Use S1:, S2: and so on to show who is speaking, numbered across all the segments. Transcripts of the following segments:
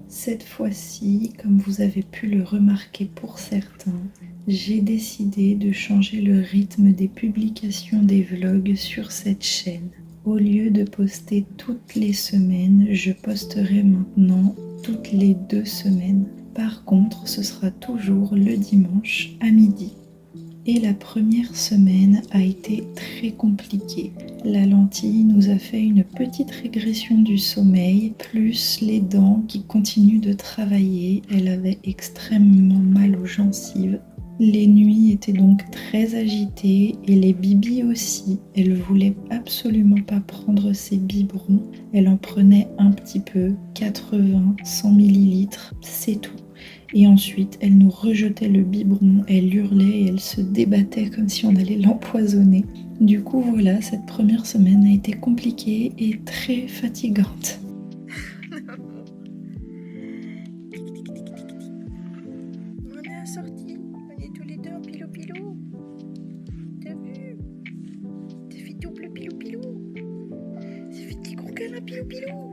S1: Cette fois-ci, comme vous avez pu le remarquer pour certains, j'ai décidé de changer le rythme des publications des vlogs sur cette chaîne. Au lieu de poster toutes les semaines, je posterai maintenant toutes les 2 semaines. Par contre, ce sera toujours le dimanche à midi. Et la première semaine a été très compliquée. La lentille nous a fait une petite régression du sommeil, plus les dents qui continuent de travailler. Elle avait extrêmement mal aux gencives. Les nuits étaient donc très agitées et les bibis aussi. Elle voulait absolument pas prendre ses biberons. Elle en prenait un petit peu, 80, 100 millilitres, c'est tout. Et ensuite, elle nous rejetait le biberon, elle hurlait et elle se débattait comme si on allait l'empoisonner. Du coup, voilà, cette première semaine a été compliquée et très fatigante.
S2: On est assortis, on est tous les deux en pilou-pilou. T'as vu? T'as fait double pilou-pilou. Ça fait des gros câlins pilou-pilou.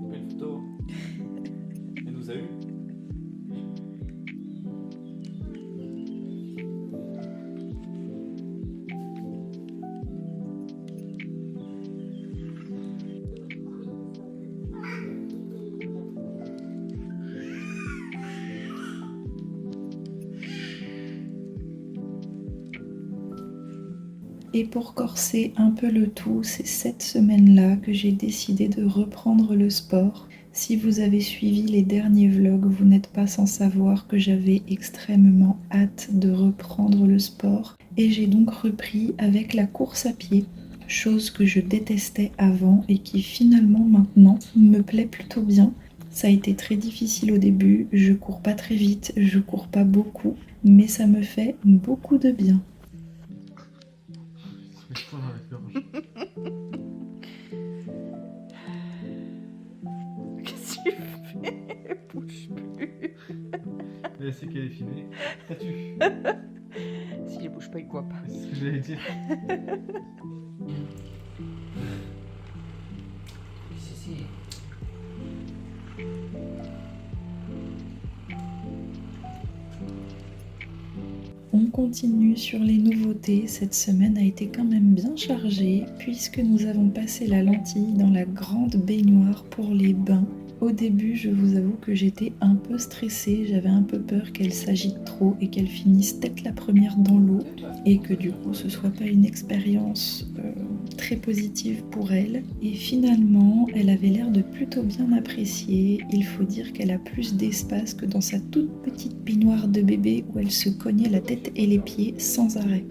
S3: Belle photo. Elle nous a eu.
S1: Et pour corser un peu le tout, c'est cette semaine-là que j'ai décidé de reprendre le sport. Si vous avez suivi les derniers vlogs, vous n'êtes pas sans savoir que j'avais extrêmement hâte de reprendre le sport. Et j'ai donc repris avec la course à pied, chose que je détestais avant et qui finalement maintenant me plaît plutôt bien. Ça a été très difficile au début, je cours pas très vite, je cours pas beaucoup, mais ça me fait beaucoup de bien.
S3: Je mets dans la gorge.
S2: Qu'est-ce que tu fais? Bouge plus.
S3: Mais c'est qu'elle est filmée. T'as-tu?
S2: Si je bouge pas, il voit pas.
S3: C'est ce que j'allais dire.
S4: Si.
S1: On continue sur les nouveautés, cette semaine a été quand même bien chargée puisque nous avons passé la lentille dans la grande baignoire pour les bains. Au début, je vous avoue que j'étais un peu stressée, j'avais un peu peur qu'elle s'agite trop et qu'elle finisse tête la première dans l'eau et que du coup ce soit pas une expérience très positive pour elle. Et finalement, elle avait l'air de plutôt bien apprécier. Il faut dire qu'elle a plus d'espace que dans sa toute petite baignoire de bébé où elle se cognait la tête et les pieds sans arrêt.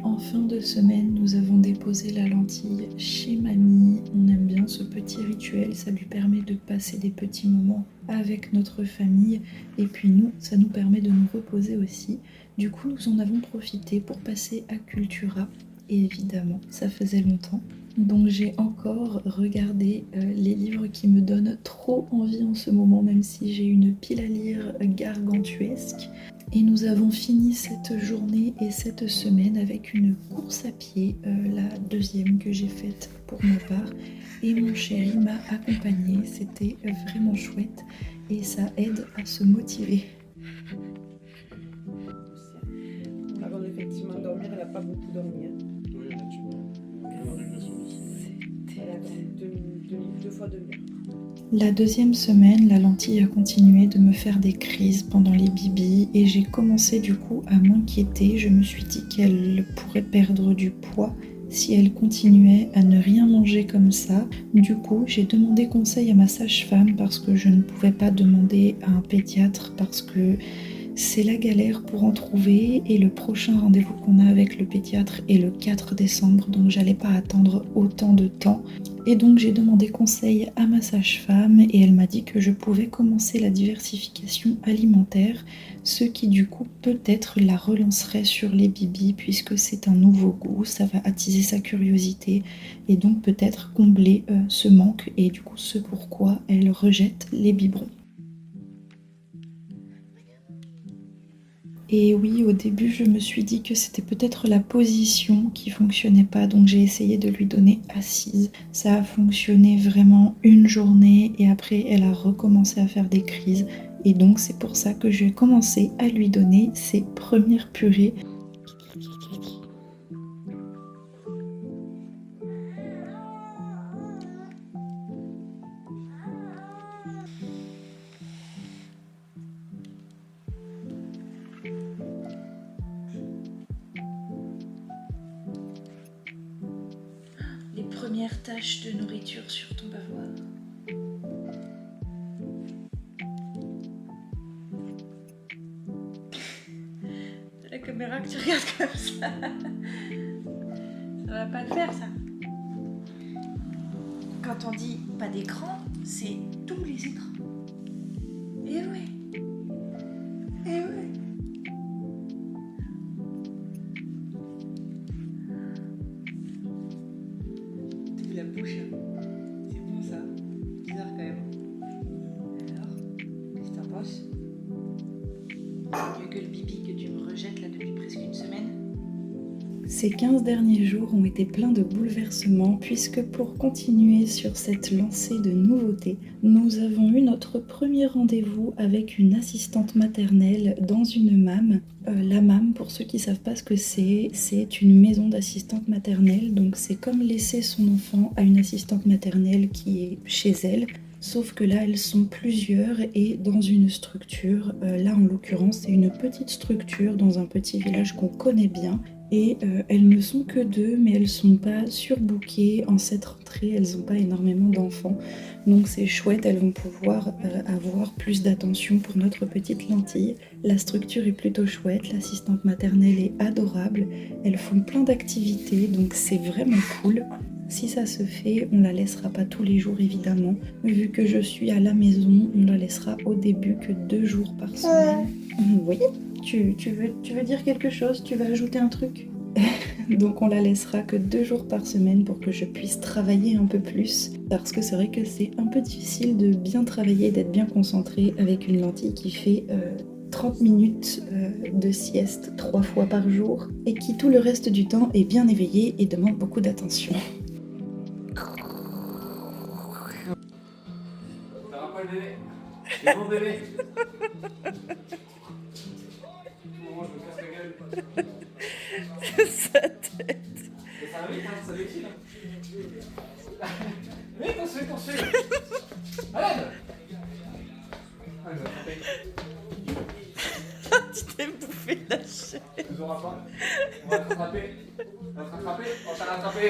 S1: En fin de semaine, nous avons déposé la lentille chez mamie. On aime bien ce petit rituel, ça lui permet de passer des petits moments avec notre famille. Et puis nous, ça nous permet de nous reposer aussi. Du coup, nous en avons profité pour passer à Cultura. Et évidemment, ça faisait longtemps. Donc j'ai encore regardé les livres qui me donnent trop envie en ce moment, même si j'ai une pile à lire gargantuesque. Et nous avons fini cette journée et cette semaine avec une course à pied, la deuxième que j'ai faite pour ma part. Et mon chéri m'a accompagnée, c'était vraiment chouette et ça aide à se motiver.
S2: Avant d'effectivement dormir, elle n'a pas beaucoup dormi. Hein.
S3: Oui, honnêtement. La régression du sommeil.
S2: Elle a dormi deux fois demi-heure.
S1: La deuxième semaine, la lentille a continué de me faire des crises pendant les bibis et j'ai commencé du coup à m'inquiéter. Je me suis dit qu'elle pourrait perdre du poids si elle continuait à ne rien manger comme ça. Du coup, j'ai demandé conseil à ma sage-femme parce que je ne pouvais pas demander à un pédiatre parce que c'est la galère pour en trouver et le prochain rendez-vous qu'on a avec le pédiatre est le 4 décembre, donc j'allais pas attendre autant de temps. Et donc j'ai demandé conseil à ma sage-femme et elle m'a dit que je pouvais commencer la diversification alimentaire, ce qui du coup peut-être la relancerait sur les bibis puisque c'est un nouveau goût, ça va attiser sa curiosité et donc peut-être combler ce manque et du coup ce pourquoi elle rejette les biberons. Et oui, au début, je me suis dit que c'était peut-être la position qui fonctionnait pas, donc j'ai essayé de lui donner assise. Ça a fonctionné vraiment une journée et après, elle a recommencé à faire des crises. Et donc, c'est pour ça que j'ai commencé à lui donner ses premières purées. Les premières taches de nourriture sur ton bavoir. La caméra que tu regardes comme ça. Ça va pas le faire ça. Quand on dit pas d'écran, c'est tous les écrans. Eh ouais. Eh ouais. T'as vu la bouche hein. C'est bon ça. Bizarre quand même. Alors, qu'est-ce que t'en penses? C'est mieux que le bibi que tu me rejettes là depuis presque une semaine. Ces 15 derniers jours ont été pleins de bouleversements puisque pour continuer sur cette lancée de nouveautés, nous avons eu notre premier rendez-vous avec une assistante maternelle dans une MAM. La MAM, pour ceux qui ne savent pas ce que c'est une maison d'assistante maternelle, donc c'est comme laisser son enfant à une assistante maternelle qui est chez elle. Sauf que là, elles sont plusieurs et dans une structure. Là, en l'occurrence, c'est une petite structure dans un petit village qu'on connaît bien. Et elles ne sont que deux, mais elles ne sont pas surbookées en cette rentrée. Elles n'ont pas énormément d'enfants. Donc c'est chouette, elles vont pouvoir avoir plus d'attention pour notre petite lentille. La structure est plutôt chouette, l'assistante maternelle est adorable. Elles font plein d'activités, donc c'est vraiment cool. Si ça se fait, on la laissera pas tous les jours évidemment. Vu que je suis à la maison, on la laissera au début que 2 jours par semaine. Oui, tu veux dire quelque chose? Tu veux ajouter un truc? Donc on la laissera que 2 jours par semaine pour que je puisse travailler un peu plus. Parce que c'est vrai que c'est un peu difficile de bien travailler, d'être bien concentré avec une lentille qui fait 30 minutes de sieste 3 fois par jour et qui tout le reste du temps est bien éveillée et demande beaucoup d'attention.
S3: Ça va pas le bébé? C'est mon bébé. Moi, je me casse la gueule.
S2: Sa tête.
S3: Et ça va vite, hein, ça défile. Vite, on se fait. À l'aide. Ah, il va frapper.
S2: Tu t'es bouffé la chair.
S3: Tu nous auras pas. On va te rattraper. On va te rattraper. On va te rattraper.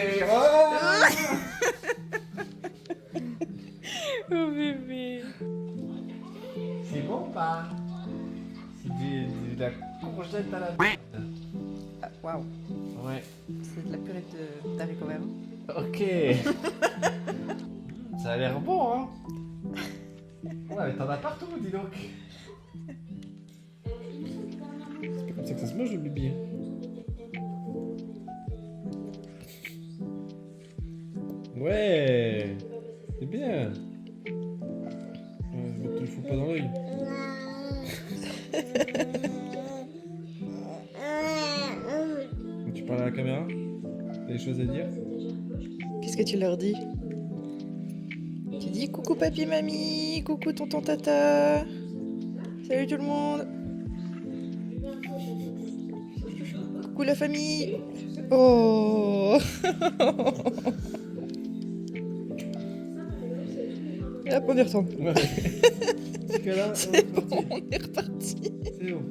S3: Oh
S2: Oh bébé.
S3: C'est bon ou pas? C'est de la courgette à la...
S2: Ah, waouh.
S3: Ouais.
S2: C'est de la purée d'haricots verts.
S3: Ok. Ça a l'air bon, hein? Ouais, mais t'en as partout, dis donc. C'est comme ça que ça se mange, le bibi. Ouais. C'est bien. Je te le fous pas dans l'œil. Tu parles à la caméra? T'as des choses à dire?
S2: Qu'est-ce que tu leur dis? Tu dis coucou papy mamie, coucou tonton tata. Salut tout le monde. Coucou la famille. Oh. Hop, on y retourne.
S3: Ouais. Jusqu'à là, on est
S2: On est
S3: reparti.
S2: reparti.
S3: C'est bon.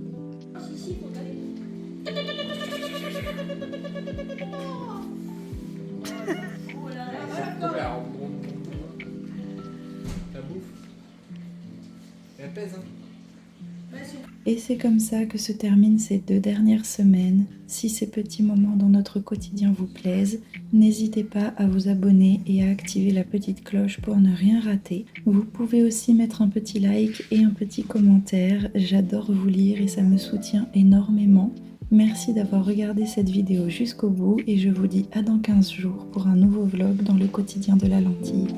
S3: La bouffe. Elle pèse, hein.
S1: Et c'est comme ça que se terminent ces 2 dernières semaines. Si ces petits moments dans notre quotidien vous plaisent, n'hésitez pas à vous abonner et à activer la petite cloche pour ne rien rater. Vous pouvez aussi mettre un petit like et un petit commentaire. J'adore vous lire et ça me soutient énormément. Merci d'avoir regardé cette vidéo jusqu'au bout et je vous dis à dans 15 jours pour un nouveau vlog dans le quotidien de la lentille.